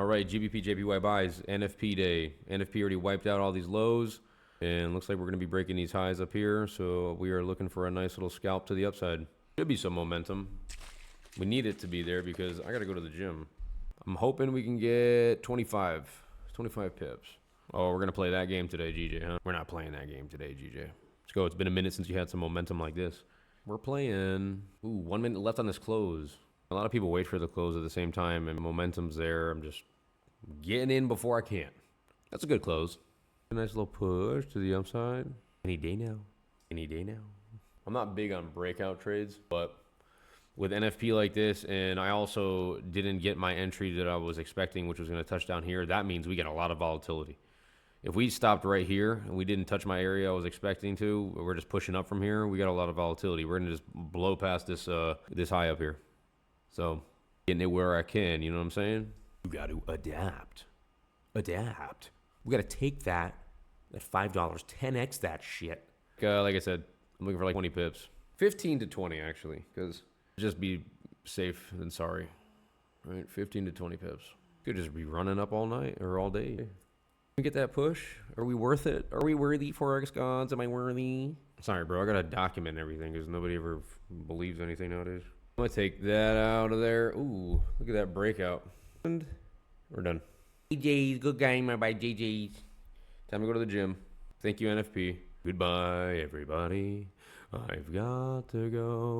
right, GBP, JPY buys, NFP day. NFP already wiped out all these lows, and looks like we're going to be breaking these highs up here, so we are looking for a nice little scalp to the upside. Should be some momentum. We need it to be there because I got to go to the gym. I'm hoping we can get 25 pips. Oh, we're going to play that game today, GJ, huh? We're not playing that game today, GJ. Let's go. It's been a minute since you had some momentum like this. We're playing. Ooh, 1 minute left on this close. A lot of people wait for the close at the same time, and momentum's there. I'm just getting in before I can. That's a good close. A nice little push to the upside. Any day now. Any day now. I'm not big on breakout trades, but with NFP like this, and I also didn't get my entry that I was expecting, which was going to touch down here, that means we get a lot of volatility. If we stopped right here and we didn't touch my area I was expecting to, we're just pushing up from here, we got a lot of volatility. We're going to just blow past this this high up here. So getting it where I can, you know what I'm saying? You got to adapt. Adapt. We got to take that $5, 10x that shit. Like I said, I'm looking for like 20 pips. 15 to 20 actually, because just be safe than sorry. Right? 15 to 20 pips. Could just be running up all night or all day. We get that push? Are we worth it? Are we worthy, Forex gods? Am I worthy? Sorry, bro. I got to document everything because nobody ever believes anything nowadays. I'm going to take that out of there. Ooh, look at that breakout. And we're done. JJ's, good game. Bye, JJ's. Time to go to the gym. Thank you, NFP. Goodbye, everybody. I've got to go.